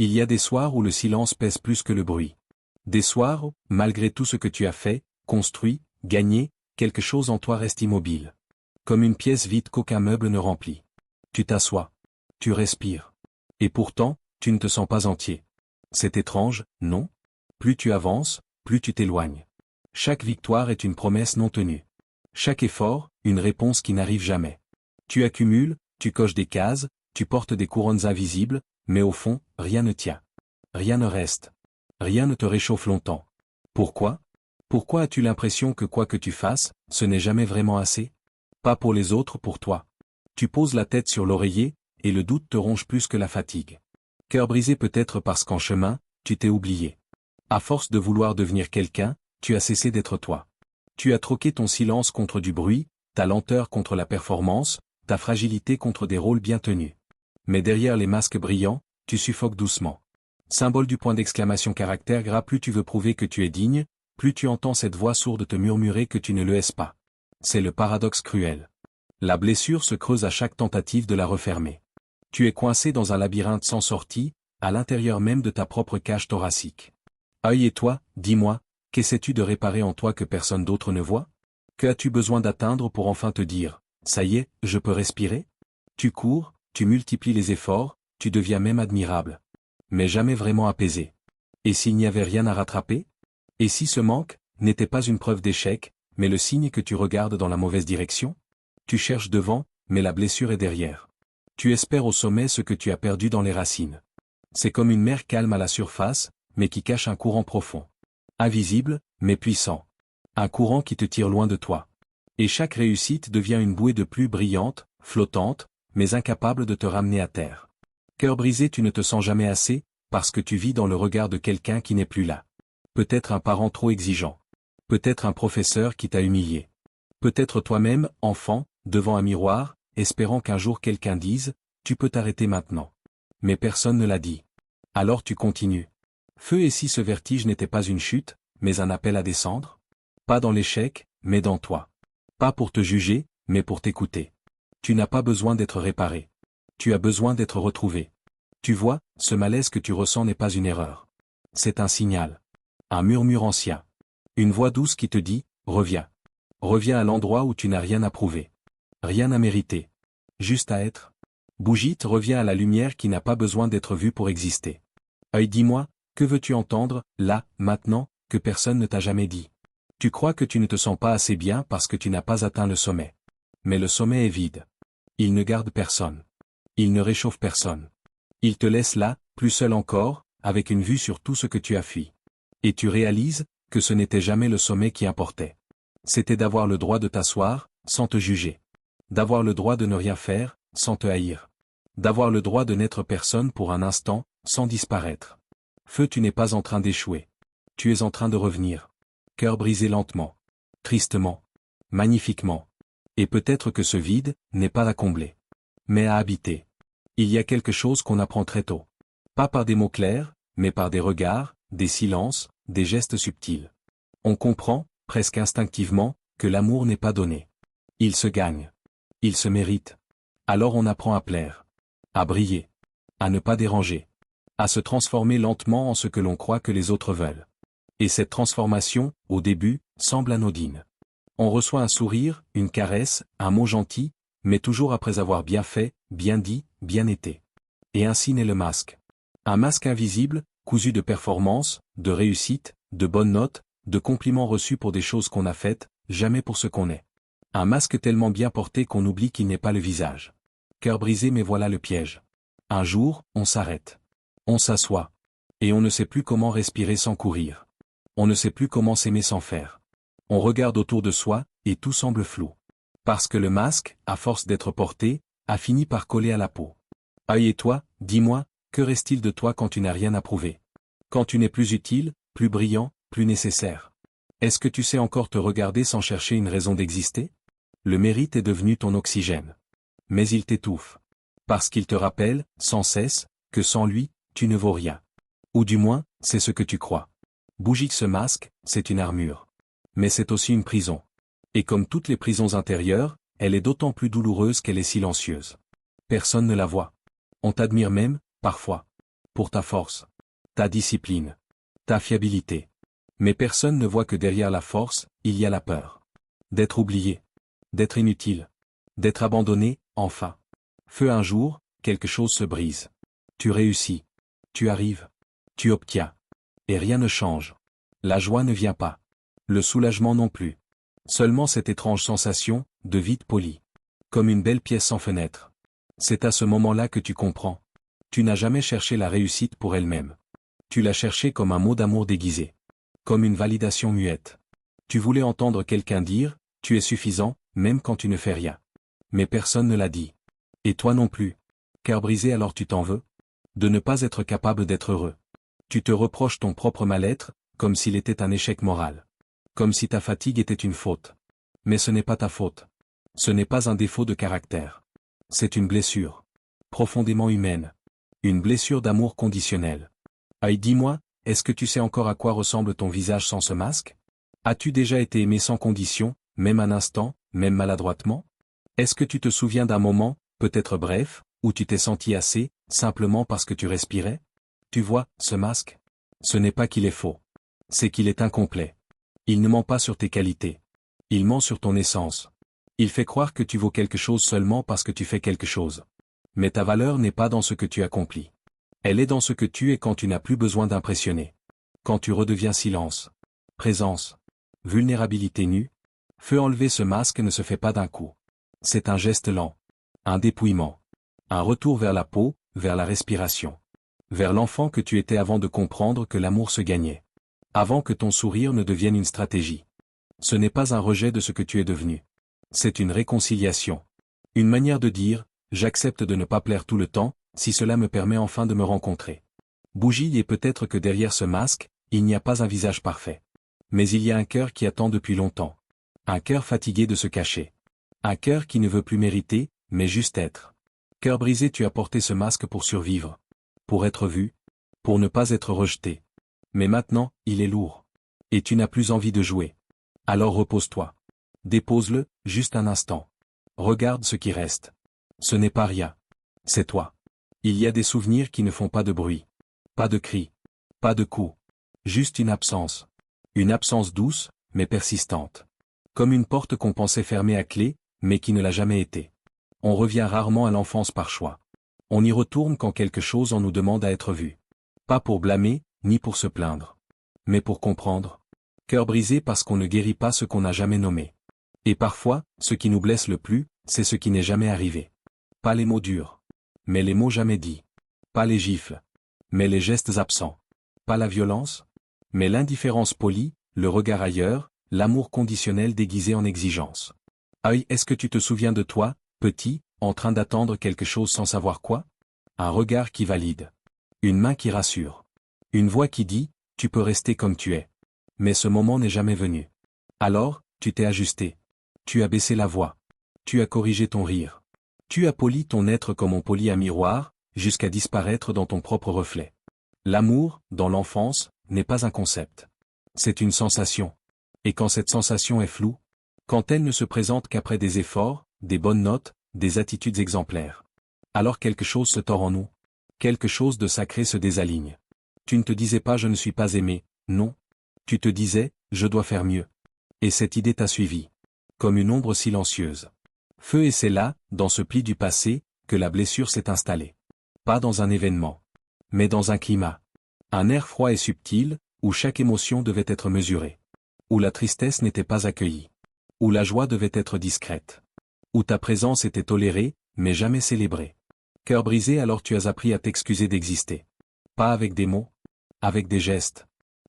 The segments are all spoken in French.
Il y a des soirs où le silence pèse plus que le bruit. Des soirs où, malgré tout ce que tu as fait, construit, gagné, quelque chose en toi reste immobile. Comme une pièce vide qu'aucun meuble ne remplit. Tu t'assois. Tu respires. Et pourtant, tu ne te sens pas entier. C'est étrange, non? Plus tu avances, plus tu t'éloignes. Chaque victoire est une promesse non tenue. Chaque effort, une réponse qui n'arrive jamais. Tu accumules, tu coches des cases, tu portes des couronnes invisibles, mais au fond, rien ne tient. Rien ne reste. Rien ne te réchauffe longtemps. Pourquoi? Pourquoi as-tu l'impression que quoi que tu fasses, ce n'est jamais vraiment assez? Pas pour les autres, pour toi. Tu poses la tête sur l'oreiller, et le doute te ronge plus que la fatigue. Cœur brisé peut-être parce qu'en chemin, tu t'es oublié. À force de vouloir devenir quelqu'un, tu as cessé d'être toi. Tu as troqué ton silence contre du bruit, ta lenteur contre la performance, ta fragilité contre des rôles bien tenus. Mais derrière les masques brillants, tu suffoques doucement. Symbole du point d'exclamation caractère gras, plus tu veux prouver que tu es digne, plus tu entends cette voix sourde te murmurer que tu ne le es pas. C'est le paradoxe cruel. La blessure se creuse à chaque tentative de la refermer. Tu es coincé dans un labyrinthe sans sortie, à l'intérieur même de ta propre cage thoracique. Œil et toi, dis-moi, qu'essaies-tu de réparer en toi que personne d'autre ne voit? Que as-tu besoin d'atteindre pour enfin te dire, ça y est, je peux respirer? Tu cours, tu multiplies les efforts, tu deviens même admirable. Mais jamais vraiment apaisé. Et s'il n'y avait rien à rattraper? Et si ce manque n'était pas une preuve d'échec, mais le signe que tu regardes dans la mauvaise direction? Tu cherches devant, mais la blessure est derrière. Tu espères au sommet ce que tu as perdu dans les racines. C'est comme une mer calme à la surface, mais qui cache un courant profond. Invisible, mais puissant. Un courant qui te tire loin de toi. Et chaque réussite devient une bouée de pluie brillante, flottante, mais incapable de te ramener à terre. Cœur brisé, tu ne te sens jamais assez, parce que tu vis dans le regard de quelqu'un qui n'est plus là. Peut-être un parent trop exigeant. Peut-être un professeur qui t'a humilié. Peut-être toi-même, enfant, devant un miroir, espérant qu'un jour quelqu'un dise, tu peux t'arrêter maintenant. Mais personne ne l'a dit. Alors tu continues. Feu, et si ce vertige n'était pas une chute, mais un appel à descendre? Pas dans l'échec, mais dans toi. Pas pour te juger, mais pour t'écouter. Tu n'as pas besoin d'être réparé. Tu as besoin d'être retrouvé. Tu vois, ce malaise que tu ressens n'est pas une erreur. C'est un signal. Un murmure ancien. Une voix douce qui te dit, reviens. Reviens à l'endroit où tu n'as rien à prouver. Rien à mériter. Juste à être. Bougite, reviens à la lumière qui n'a pas besoin d'être vue pour exister. Œil, dis-moi, que veux-tu entendre, là, maintenant, que personne ne t'a jamais dit? Tu crois que tu ne te sens pas assez bien parce que tu n'as pas atteint le sommet. Mais le sommet est vide. Il ne garde personne. Il ne réchauffe personne. Il te laisse là, plus seul encore, avec une vue sur tout ce que tu as fui. Et tu réalises que ce n'était jamais le sommet qui importait. C'était d'avoir le droit de t'asseoir, sans te juger. D'avoir le droit de ne rien faire, sans te haïr. D'avoir le droit de n'être personne pour un instant, sans disparaître. Feu, tu n'es pas en train d'échouer. Tu es en train de revenir. Cœur brisé lentement. Tristement. Magnifiquement. Et peut-être que ce vide n'est pas à combler. Mais à habiter. Il y a quelque chose qu'on apprend très tôt. Pas par des mots clairs, mais par des regards, des silences, des gestes subtils. On comprend, presque instinctivement, que l'amour n'est pas donné. Il se gagne. Il se mérite. Alors on apprend à plaire. À briller. À ne pas déranger. À se transformer lentement en ce que l'on croit que les autres veulent. Et cette transformation, au début, semble anodine. On reçoit un sourire, une caresse, un mot gentil, mais toujours après avoir bien fait, bien dit, bien été. Et ainsi naît le masque. Un masque invisible, cousu de performances, de réussites, de bonnes notes, de compliments reçus pour des choses qu'on a faites, jamais pour ce qu'on est. Un masque tellement bien porté qu'on oublie qu'il n'est pas le visage. Cœur brisé, mais voilà le piège. Un jour, on s'arrête. On s'assoit. Et on ne sait plus comment respirer sans courir. On ne sait plus comment s'aimer sans faire. On regarde autour de soi, et tout semble flou. Parce que le masque, à force d'être porté, a fini par coller à la peau. Œil et toi, dis-moi, que reste-t-il de toi quand tu n'as rien à prouver? Quand tu n'es plus utile, plus brillant, plus nécessaire? Est-ce que tu sais encore te regarder sans chercher une raison d'exister? Le mérite est devenu ton oxygène. Mais il t'étouffe. Parce qu'il te rappelle, sans cesse, que sans lui, tu ne vaux rien. Ou du moins, c'est ce que tu crois. Bougie, ce masque, c'est une armure. Mais c'est aussi une prison. Et comme toutes les prisons intérieures, elle est d'autant plus douloureuse qu'elle est silencieuse. Personne ne la voit. On t'admire même, parfois. pour ta force, ta discipline, ta fiabilité. Mais personne ne voit que derrière la force, il y a la peur. D'être oublié. D'être inutile. D'être abandonné, enfin. Feu un jour, quelque chose se brise. Tu réussis. Tu arrives. Tu obtiens. Et rien ne change. La joie ne vient pas. Le soulagement non plus. Seulement cette étrange sensation, de vide poli. Comme une belle pièce sans fenêtre. C'est à ce moment-là que tu comprends. Tu n'as jamais cherché la réussite pour elle-même. Tu l'as cherchée comme un mot d'amour déguisé. Comme une validation muette. Tu voulais entendre quelqu'un dire, tu es suffisant, même quand tu ne fais rien. Mais personne ne l'a dit. Et toi non plus. Cœur brisé, alors tu t'en veux? De ne pas être capable d'être heureux. Tu te reproches ton propre mal-être, comme s'il était un échec moral. Comme si ta fatigue était une faute. Mais ce n'est pas ta faute. Ce n'est pas un défaut de caractère. C'est une blessure. Profondément humaine. Une blessure d'amour conditionnel. Aïe, dis-moi, est-ce que tu sais encore à quoi ressemble ton visage sans ce masque? As-tu déjà été aimé sans condition, même un instant, même maladroitement? Est-ce que tu te souviens d'un moment, peut-être bref, où tu t'es senti assez, simplement parce que tu respirais? Tu vois, ce masque? Ce n'est pas qu'il est faux. C'est qu'il est incomplet. Il ne ment pas sur tes qualités. Il ment sur ton essence. Il fait croire que tu vaux quelque chose seulement parce que tu fais quelque chose. Mais ta valeur n'est pas dans ce que tu accomplis. Elle est dans ce que tu es quand tu n'as plus besoin d'impressionner. Quand tu redeviens silence. Présence. Vulnérabilité nue. Feu, enlever ce masque ne se fait pas d'un coup. C'est un geste lent. Un dépouillement. Un retour vers la peau, vers la respiration. Vers l'enfant que tu étais avant de comprendre que l'amour se gagnait. Avant que ton sourire ne devienne une stratégie. Ce n'est pas un rejet de ce que tu es devenu. C'est une réconciliation. Une manière de dire, j'accepte de ne pas plaire tout le temps, si cela me permet enfin de me rencontrer. Bougie, et peut-être que derrière ce masque, il n'y a pas un visage parfait. Mais il y a un cœur qui attend depuis longtemps. Un cœur fatigué de se cacher. Un cœur qui ne veut plus mériter, mais juste être. Cœur brisé, tu as porté ce masque pour survivre. Pour être vu. Pour ne pas être rejeté. Mais maintenant, il est lourd. Et tu n'as plus envie de jouer. Alors repose-toi. Dépose-le, juste un instant. Regarde ce qui reste. Ce n'est pas rien. C'est toi. Il y a des souvenirs qui ne font pas de bruit. Pas de cris. Pas de coups. Juste une absence. Une absence douce, mais persistante. Comme une porte qu'on pensait fermée à clé, mais qui ne l'a jamais été. On revient rarement à l'enfance par choix. On y retourne quand quelque chose en nous demande à être vu. Pas pour blâmer, ni pour se plaindre. Mais pour comprendre. Cœur brisé parce qu'on ne guérit pas ce qu'on n'a jamais nommé. Et parfois, ce qui nous blesse le plus, c'est ce qui n'est jamais arrivé. Pas les mots durs. Mais les mots jamais dits. Pas les gifles. Mais les gestes absents. Pas la violence. Mais l'indifférence polie, le regard ailleurs, l'amour conditionnel déguisé en exigence. Aïe, est-ce que tu te souviens de toi, petit, en train d'attendre quelque chose sans savoir quoi? Un regard qui valide. Une main qui rassure. Une voix qui dit, tu peux rester comme tu es. Mais ce moment n'est jamais venu. Alors, tu t'es ajusté. Tu as baissé la voix. Tu as corrigé ton rire. Tu as poli ton être comme on polit un miroir, jusqu'à disparaître dans ton propre reflet. L'amour, dans l'enfance, n'est pas un concept. C'est une sensation. Et quand cette sensation est floue, quand elle ne se présente qu'après des efforts, des bonnes notes, des attitudes exemplaires, alors quelque chose se tord en nous. Quelque chose de sacré se désaligne. Tu ne te disais pas je ne suis pas aimé, non. Tu te disais, je dois faire mieux. Et cette idée t'a suivi. Comme une ombre silencieuse. Feu, et c'est là, dans ce pli du passé, que la blessure s'est installée. Pas dans un événement. Mais dans un climat. Un air froid et subtil, où chaque émotion devait être mesurée. Où la tristesse n'était pas accueillie. Où la joie devait être discrète. Où ta présence était tolérée, mais jamais célébrée. Cœur brisé, alors tu as appris à t'excuser d'exister. Pas avec des mots. Avec des gestes.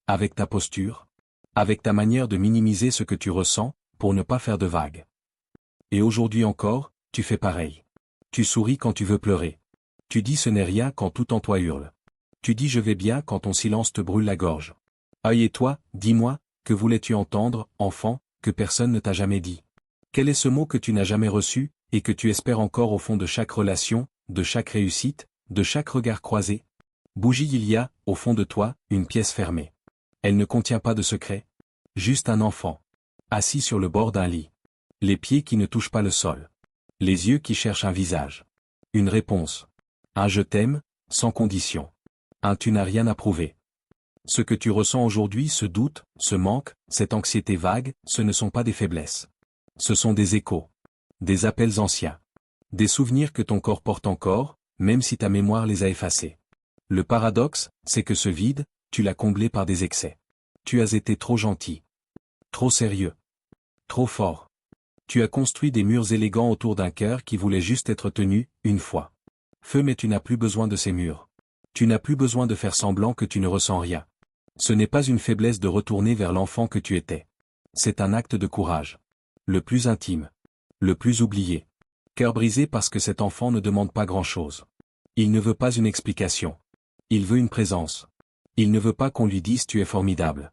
Avec ta posture. Avec ta manière de minimiser ce que tu ressens, pour ne pas faire de vagues. Et aujourd'hui encore, tu fais pareil. Tu souris quand tu veux pleurer. Tu dis ce n'est rien quand tout en toi hurle. Tu dis je vais bien quand ton silence te brûle la gorge. Aïe, et toi, dis-moi, que voulais-tu entendre, enfant, que personne ne t'a jamais dit? Quel est ce mot que tu n'as jamais reçu, et que tu espères encore au fond de chaque relation, de chaque réussite, de chaque regard croisé? Bougie, il y a, au fond de toi, une pièce fermée. Elle ne contient pas de secret. Juste un enfant. Assis sur le bord d'un lit. Les pieds qui ne touchent pas le sol. Les yeux qui cherchent un visage. Une réponse. Un je t'aime, sans condition. Tu n'as rien à prouver. Ce que tu ressens aujourd'hui, ce doute, ce manque, cette anxiété vague, ce ne sont pas des faiblesses. Ce sont des échos. Des appels anciens. Des souvenirs que ton corps porte encore, même si ta mémoire les a effacés. Le paradoxe, c'est que ce vide, tu l'as comblé par des excès. Tu as été trop gentil. Trop sérieux. Trop fort. Tu as construit des murs élégants autour d'un cœur qui voulait juste être tenu, une fois. Feu, mais tu n'as plus besoin de ces murs. Tu n'as plus besoin de faire semblant que tu ne ressens rien. Ce n'est pas une faiblesse de retourner vers l'enfant que tu étais. C'est un acte de courage. Le plus intime. Le plus oublié. Cœur brisé parce que cet enfant ne demande pas grand-chose. Il ne veut pas une explication. Il veut une présence. Il ne veut pas qu'on lui dise tu es formidable.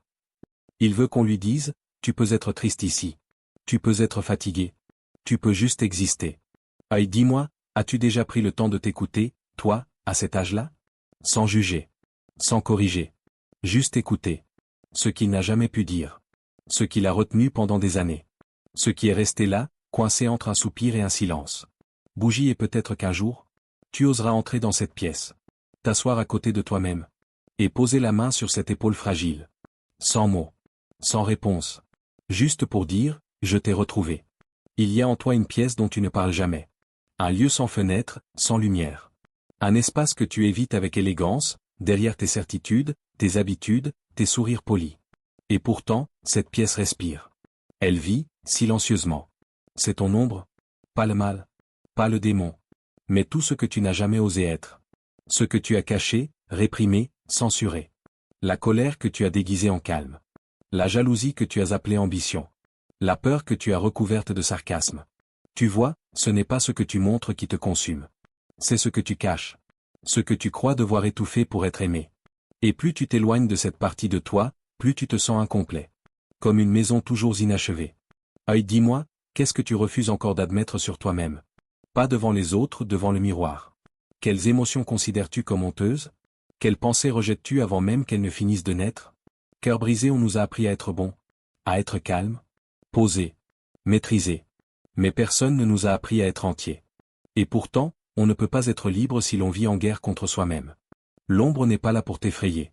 Il veut qu'on lui dise, tu peux être triste ici. Tu peux être fatigué. Tu peux juste exister. Aïe, dis-moi, as-tu déjà pris le temps de t'écouter, toi, à cet âge-là? Sans juger. Sans corriger. Juste écouter. Ce qu'il n'a jamais pu dire. Ce qu'il a retenu pendant des années. Ce qui est resté là, coincé entre un soupir et un silence. Bougie, et peut-être qu'un jour, tu oseras entrer dans cette pièce. T'asseoir à côté de toi-même. Et poser la main sur cette épaule fragile. Sans mots. Sans réponse. Juste pour dire, je t'ai retrouvé. Il y a en toi une pièce dont tu ne parles jamais. Un lieu sans fenêtre, sans lumière. Un espace que tu évites avec élégance, derrière tes certitudes, tes habitudes, tes sourires polis. Et pourtant, cette pièce respire. Elle vit, silencieusement. C'est ton ombre? Pas le mal. Pas le démon. Mais tout ce que tu n'as jamais osé être. Ce que tu as caché, réprimé, censuré. La colère que tu as déguisée en calme. La jalousie que tu as appelée ambition. La peur que tu as recouverte de sarcasme. Tu vois, ce n'est pas ce que tu montres qui te consume. C'est ce que tu caches. Ce que tu crois devoir étouffer pour être aimé. Et plus tu t'éloignes de cette partie de toi, plus tu te sens incomplet. Comme une maison toujours inachevée. Aïe, dis-moi, qu'est-ce que tu refuses encore d'admettre sur toi-même? Pas devant les autres, devant le miroir. Quelles émotions considères-tu comme honteuses? Quelles pensées rejettes-tu avant même qu'elles ne finissent de naître? Cœur brisé, on nous a appris à être bon. À être calme. Posé. Maîtrisé. Mais personne ne nous a appris à être entier. Et pourtant, on ne peut pas être libre si l'on vit en guerre contre soi-même. L'ombre n'est pas là pour t'effrayer.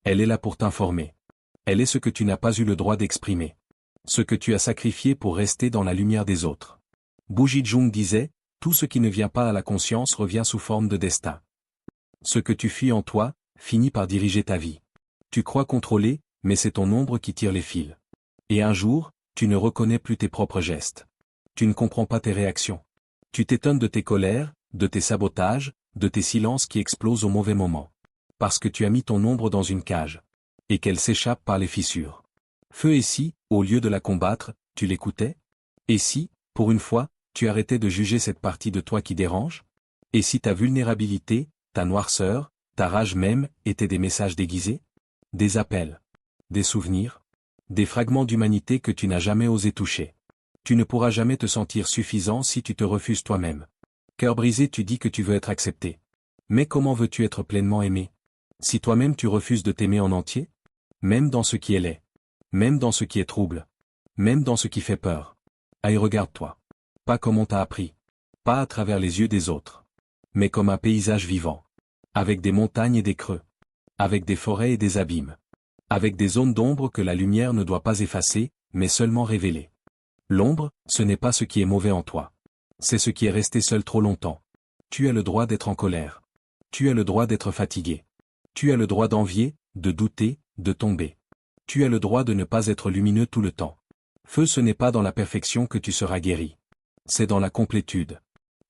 Elle est là pour t'informer. Elle est ce que tu n'as pas eu le droit d'exprimer. Ce que tu as sacrifié pour rester dans la lumière des autres. Bougie Jung disait, tout ce qui ne vient pas à la conscience revient sous forme de destin. Ce que tu fuis en toi, finit par diriger ta vie. Tu crois contrôler, mais c'est ton ombre qui tire les fils. Et un jour, tu ne reconnais plus tes propres gestes. Tu ne comprends pas tes réactions. Tu t'étonnes de tes colères, de tes sabotages, de tes silences qui explosent au mauvais moment. Parce que tu as mis ton ombre dans une cage. Et qu'elle s'échappe par les fissures. Feu, et si, au lieu de la combattre, tu l'écoutais? Et si, pour une fois, tu arrêtais de juger cette partie de toi qui dérange? Et si ta vulnérabilité, ta noirceur, ta rage même, étaient des messages déguisés? Des appels. Des souvenirs? Des fragments d'humanité que tu n'as jamais osé toucher. Tu ne pourras jamais te sentir suffisant si tu te refuses toi-même. Cœur brisé, tu dis que tu veux être accepté. Mais comment veux-tu être pleinement aimé? Si toi-même tu refuses de t'aimer en entier? Même dans ce qui est laid. Même dans ce qui est trouble. Même dans ce qui fait peur. Aïe, regarde-toi. Pas comme on t'a appris. Pas à travers les yeux des autres. Mais comme un paysage vivant. Avec des montagnes et des creux. Avec des forêts et des abîmes. Avec des zones d'ombre que la lumière ne doit pas effacer, mais seulement révéler. L'ombre, ce n'est pas ce qui est mauvais en toi. C'est ce qui est resté seul trop longtemps. Tu as le droit d'être en colère. Tu as le droit d'être fatigué. Tu as le droit d'envier, de douter, de tomber. Tu as le droit de ne pas être lumineux tout le temps. Feu, ce n'est pas dans la perfection que tu seras guéri. C'est dans la complétude.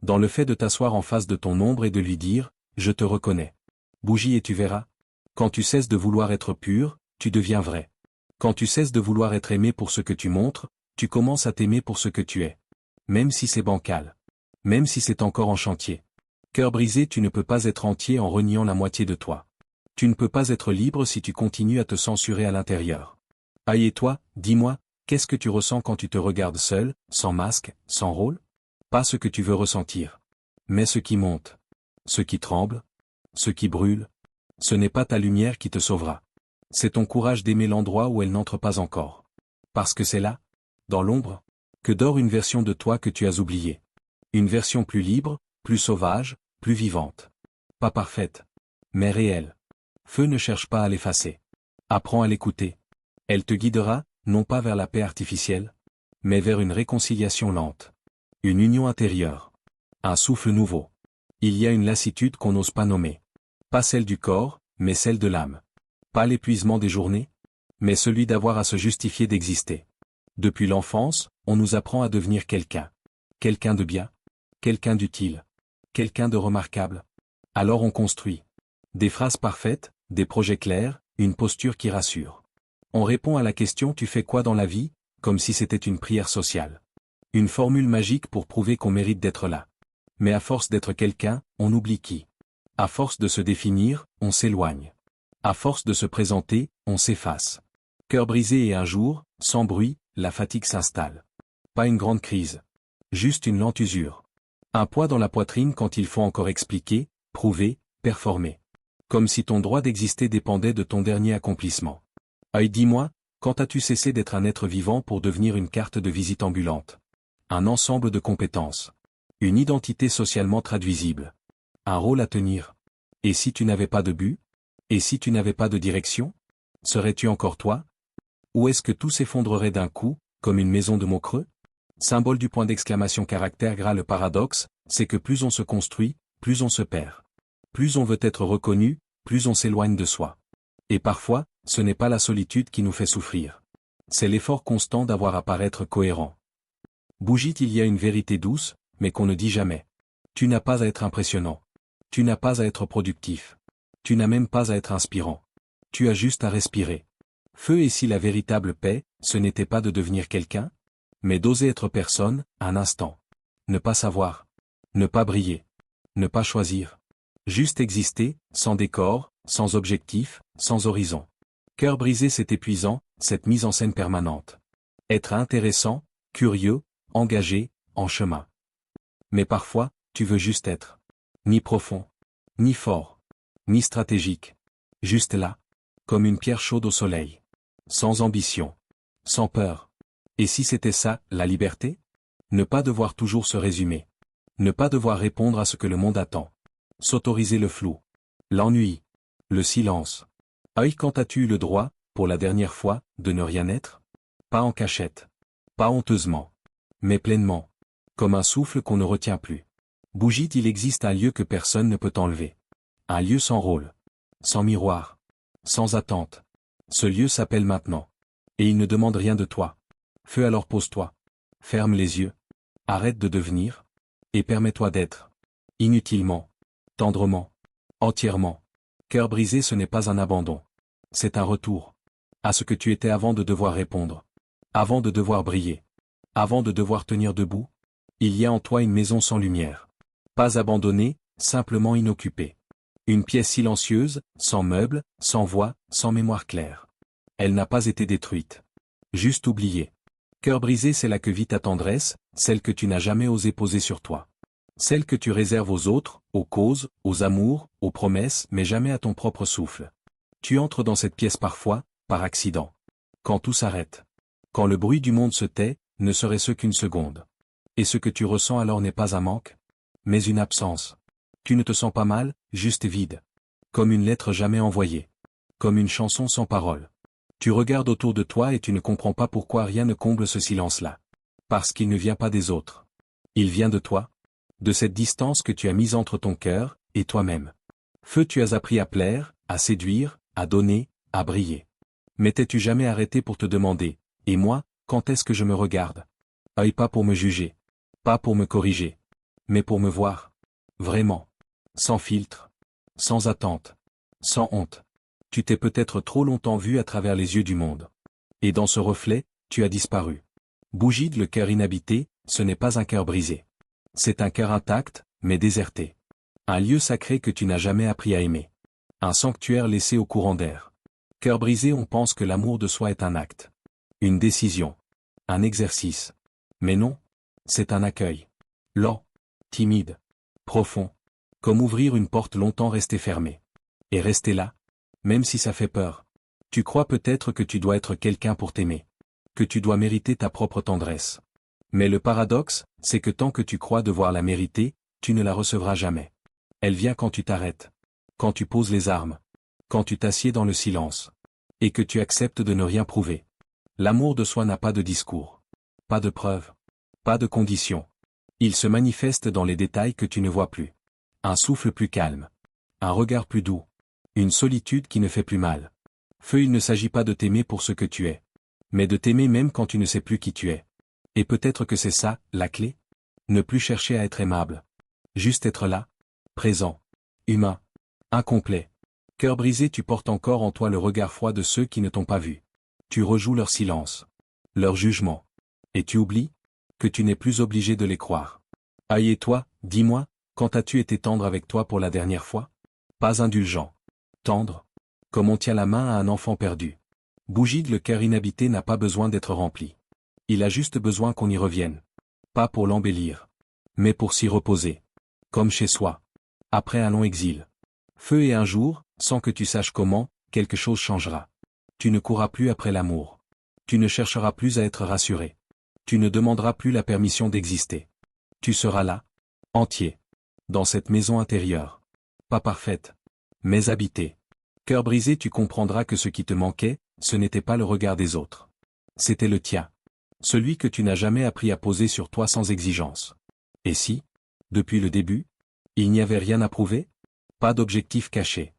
Dans le fait de t'asseoir en face de ton ombre et de lui dire, je te reconnais. Bougie, et tu verras. Quand tu cesses de vouloir être pur, tu deviens vrai. Quand tu cesses de vouloir être aimé pour ce que tu montres, tu commences à t'aimer pour ce que tu es. Même si c'est bancal. Même si c'est encore en chantier. Cœur brisé, tu ne peux pas être entier en reniant la moitié de toi. Tu ne peux pas être libre si tu continues à te censurer à l'intérieur. Aïe, et toi, dis-moi, qu'est-ce que tu ressens quand tu te regardes seul, sans masque, sans rôle? Pas ce que tu veux ressentir. Mais ce qui monte. Ce qui tremble. Ce qui brûle. Ce n'est pas ta lumière qui te sauvera. C'est ton courage d'aimer l'endroit où elle n'entre pas encore. Parce que c'est là, dans l'ombre, que dort une version de toi que tu as oubliée. Une version plus libre, plus sauvage, plus vivante. Pas parfaite, mais réelle. Feu ne cherche pas à l'effacer. Apprends à l'écouter. Elle te guidera, non pas vers la paix artificielle, mais vers une réconciliation lente. Une union intérieure. Un souffle nouveau. Il y a une lassitude qu'on n'ose pas nommer. Pas celle du corps, mais celle de l'âme. Pas l'épuisement des journées, mais celui d'avoir à se justifier d'exister. Depuis l'enfance, on nous apprend à devenir quelqu'un. Quelqu'un de bien. Quelqu'un d'utile. Quelqu'un de remarquable. Alors on construit. Des phrases parfaites, des projets clairs, une posture qui rassure. On répond à la question « Tu fais quoi dans la vie ?» comme si c'était une prière sociale. Une formule magique pour prouver qu'on mérite d'être là. Mais à force d'être quelqu'un, on oublie qui. À force de se définir, on s'éloigne. À force de se présenter, on s'efface. Cœur brisé et un jour, sans bruit, la fatigue s'installe. Pas une grande crise. Juste une lente usure. Un poids dans la poitrine quand il faut encore expliquer, prouver, performer. Comme si ton droit d'exister dépendait de ton dernier accomplissement. Dis-moi, quand as-tu cessé d'être un être vivant pour devenir une carte de visite ambulante? Un ensemble de compétences. Une identité socialement traduisible. Un rôle à tenir. Et si tu n'avais pas de but? Et si tu n'avais pas de direction? Serais-tu encore toi? Ou est-ce que tout s'effondrerait d'un coup, comme une maison de mots creux? Symbole du point d'exclamation caractère gras. Le paradoxe, c'est que plus on se construit, plus on se perd. Plus on veut être reconnu, plus on s'éloigne de soi. Et parfois, ce n'est pas la solitude qui nous fait souffrir. C'est l'effort constant d'avoir à paraître cohérent. Bougie, il y a une vérité douce, mais qu'on ne dit jamais. Tu n'as pas à être impressionnant. Tu n'as pas à être productif. Tu n'as même pas à être inspirant. Tu as juste à respirer. Feu. Et si la véritable paix, ce n'était pas de devenir quelqu'un, mais d'oser être personne, un instant. Ne pas savoir. Ne pas briller. Ne pas choisir. Juste exister, sans décor, sans objectif, sans horizon. Cœur brisé, c'est épuisant, cette mise en scène permanente. Être intéressant, curieux, engagé, en chemin. Mais parfois, tu veux juste être. Ni profond. Ni fort. Ni stratégique. Juste là. Comme une pierre chaude au soleil. Sans ambition. Sans peur. Et si c'était ça, la liberté? Ne pas devoir toujours se résumer. Ne pas devoir répondre à ce que le monde attend. S'autoriser le flou. L'ennui. Le silence. Quand as-tu eu le droit, pour la dernière fois, de ne rien être? Pas en cachette. Pas honteusement. Mais pleinement. Comme un souffle qu'on ne retient plus. Bougie, il existe un lieu que personne ne peut enlever. Un lieu sans rôle. Sans miroir. Sans attente. Ce lieu s'appelle maintenant. Et il ne demande rien de toi. Feu, alors pose-toi. Ferme les yeux. Arrête de devenir. Et permets-toi d'être. Inutilement. Tendrement. Entièrement. Cœur brisé, ce n'est pas un abandon. C'est un retour. À ce que tu étais avant de devoir répondre. Avant de devoir briller. Avant de devoir tenir debout. Il y a en toi une maison sans lumière. Pas abandonnée, simplement inoccupée. Une pièce silencieuse, sans meubles, sans voix, sans mémoire claire. Elle n'a pas été détruite. Juste oubliée. Cœur brisé, c'est là que vit ta tendresse, celle que tu n'as jamais osé poser sur toi. Celle que tu réserves aux autres, aux causes, aux amours, aux promesses, mais jamais à ton propre souffle. Tu entres dans cette pièce parfois, par accident. Quand tout s'arrête. Quand le bruit du monde se tait, ne serait-ce qu'une seconde. Et ce que tu ressens alors n'est pas un manque, mais une absence. Tu ne te sens pas mal, juste vide. Comme une lettre jamais envoyée. Comme une chanson sans parole. Tu regardes autour de toi et tu ne comprends pas pourquoi rien ne comble ce silence-là. Parce qu'il ne vient pas des autres. Il vient de toi. De cette distance que tu as mise entre ton cœur et toi-même. Feu, tu as appris à plaire, à séduire, à donner, à briller. Mais t'es-tu jamais arrêté pour te demander, et moi, quand est-ce que je me regarde? Pas pour me juger. Pas pour me corriger. Mais pour me voir. Vraiment. Sans filtre. Sans attente. Sans honte. Tu t'es peut-être trop longtemps vu à travers les yeux du monde. Et dans ce reflet, tu as disparu. Bougie, le cœur inhabité, ce n'est pas un cœur brisé. C'est un cœur intact, mais déserté. Un lieu sacré que tu n'as jamais appris à aimer. Un sanctuaire laissé au courant d'air. Cœur brisé, on pense que l'amour de soi est un acte. Une décision. Un exercice. Mais non. C'est un accueil. Lent. Timide. Profond. Comme ouvrir une porte longtemps restée fermée. Et rester là. Même si ça fait peur. Tu crois peut-être que tu dois être quelqu'un pour t'aimer. Que tu dois mériter ta propre tendresse. Mais le paradoxe, c'est que tant que tu crois devoir la mériter, tu ne la recevras jamais. Elle vient quand tu t'arrêtes. Quand tu poses les armes. Quand tu t'assieds dans le silence. Et que tu acceptes de ne rien prouver. L'amour de soi n'a pas de discours. Pas de preuves. Pas de conditions. Il se manifeste dans les détails que tu ne vois plus. Un souffle plus calme. Un regard plus doux. Une solitude qui ne fait plus mal. Feu, il ne s'agit pas de t'aimer pour ce que tu es. Mais de t'aimer même quand tu ne sais plus qui tu es. Et peut-être que c'est ça, la clé. Ne plus chercher à être aimable. Juste être là. Présent. Humain. Incomplet. Cœur brisé, tu portes encore en toi le regard froid de ceux qui ne t'ont pas vu. Tu rejoues leur silence. Leur jugement. Et tu oublies que tu n'es plus obligé de les croire. Aïe et toi, dis-moi, quand as-tu été tendre avec toi pour la dernière fois? Pas indulgent. Tendre. Comme on tient la main à un enfant perdu. Bougide, le cœur inhabité n'a pas besoin d'être rempli. Il a juste besoin qu'on y revienne. Pas pour l'embellir. Mais pour s'y reposer. Comme chez soi. Après un long exil. Feu, et un jour, sans que tu saches comment, quelque chose changera. Tu ne courras plus après l'amour. Tu ne chercheras plus à être rassuré. Tu ne demanderas plus la permission d'exister. Tu seras là, entier. Dans cette maison intérieure. Pas parfaite. Mais habitée. Cœur brisé, tu comprendras que ce qui te manquait, ce n'était pas le regard des autres. C'était le tien. Celui que tu n'as jamais appris à poser sur toi sans exigence. Et si, depuis le début, il n'y avait rien à prouver? Pas d'objectif caché.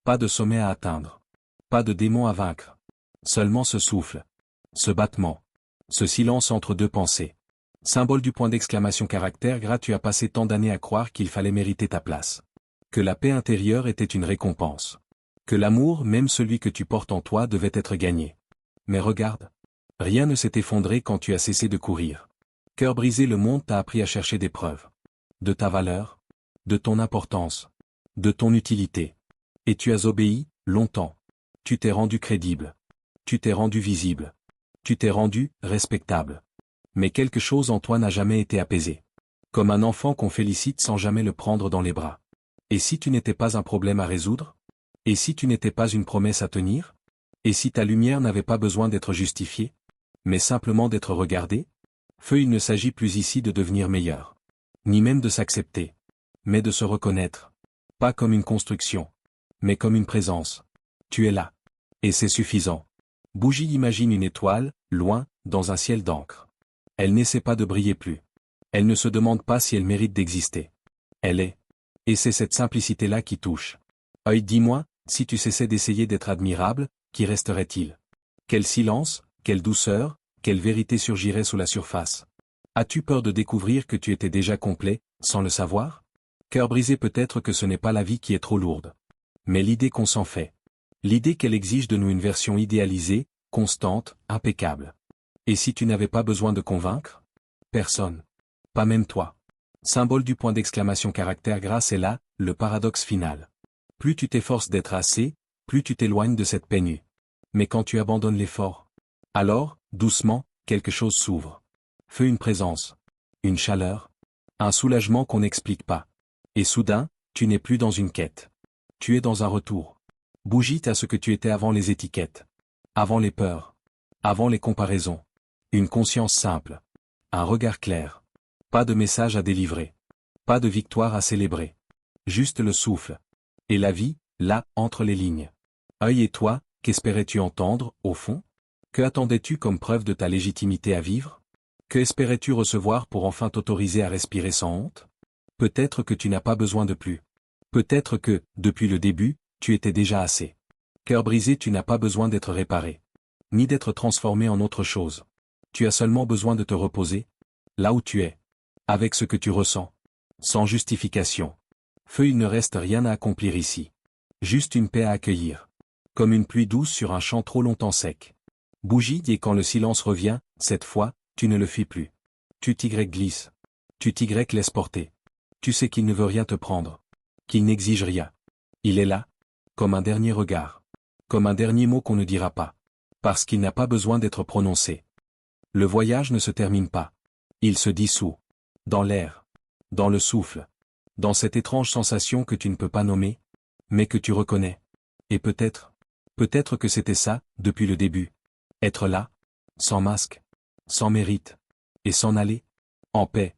Pas de sommet à atteindre. Pas de démon à vaincre. Seulement ce souffle. Ce battement. Ce silence entre deux pensées. Symbole du point d'exclamation caractère gras, tu as passé tant d'années à croire qu'il fallait mériter ta place. Que la paix intérieure était une récompense. Que l'amour, même celui que tu portes en toi, devait être gagné. Mais regarde. Rien ne s'est effondré quand tu as cessé de courir. Cœur brisé, le monde t'a appris à chercher des preuves. De ta valeur. De ton importance. De ton utilité. Et tu as obéi, longtemps. Tu t'es rendu crédible. Tu t'es rendu visible. Tu t'es rendu, respectable. Mais quelque chose en toi n'a jamais été apaisé. Comme un enfant qu'on félicite sans jamais le prendre dans les bras. Et si tu n'étais pas un problème à résoudre? Et si tu n'étais pas une promesse à tenir? Et si ta lumière n'avait pas besoin d'être justifiée? Mais simplement d'être regardée? Feu, il ne s'agit plus ici de devenir meilleur. Ni même de s'accepter. Mais de se reconnaître. Pas comme une construction. Mais comme une présence. Tu es là. Et c'est suffisant. Bougie, imagine une étoile, loin, dans un ciel d'encre. Elle n'essaie pas de briller plus. Elle ne se demande pas si elle mérite d'exister. Elle est. Et c'est cette simplicité-là qui touche. Œil, dis-moi, si tu cessais d'essayer d'être admirable, qu'y resterait-il? Quel silence, quelle douceur, quelle vérité surgirait sous la surface? As-tu peur de découvrir que tu étais déjà complet, sans le savoir? Cœur brisé, peut-être que ce n'est pas la vie qui est trop lourde. Mais l'idée qu'on s'en fait. L'idée qu'elle exige de nous une version idéalisée, constante, impeccable. Et si tu n'avais pas besoin de convaincre? Personne. Pas même toi. Symbole du point d'exclamation caractère gras, c'est là, le paradoxe final. Plus tu t'efforces d'être assez, plus tu t'éloignes de cette paix nue. Mais quand tu abandonnes l'effort, alors, doucement, quelque chose s'ouvre. Feu, une présence. Une chaleur. Un soulagement qu'on n'explique pas. Et soudain, tu n'es plus dans une quête. Tu es dans un retour. Bougie, à ce que tu étais avant les étiquettes. Avant les peurs. Avant les comparaisons. Une conscience simple. Un regard clair. Pas de message à délivrer. Pas de victoire à célébrer. Juste le souffle. Et la vie, là, entre les lignes. Œil, et toi, qu'espérais-tu entendre, au fond? Que attendais-tu comme preuve de ta légitimité à vivre? Que espérais-tu recevoir pour enfin t'autoriser à respirer sans honte? Peut-être que tu n'as pas besoin de plus. Peut-être que, depuis le début, tu étais déjà assez. Cœur brisé, tu n'as pas besoin d'être réparé. Ni d'être transformé en autre chose. Tu as seulement besoin de te reposer. Là où tu es. Avec ce que tu ressens. Sans justification. Feu, il ne reste rien à accomplir ici. Juste une paix à accueillir. Comme une pluie douce sur un champ trop longtemps sec. Bougie, et quand le silence revient, cette fois, tu ne le fuis plus. Tu t'y glisses. Tu t'y laisses porter. Tu sais qu'il ne veut rien te prendre. Qu'il n'exige rien. Il est là. Comme un dernier regard. Comme un dernier mot qu'on ne dira pas. Parce qu'il n'a pas besoin d'être prononcé. Le voyage ne se termine pas. Il se dissout. Dans l'air. Dans le souffle. Dans cette étrange sensation que tu ne peux pas nommer. Mais que tu reconnais. Et peut-être que c'était ça, depuis le début. Être là. Sans masque. Sans mérite. Et s'en aller. En paix.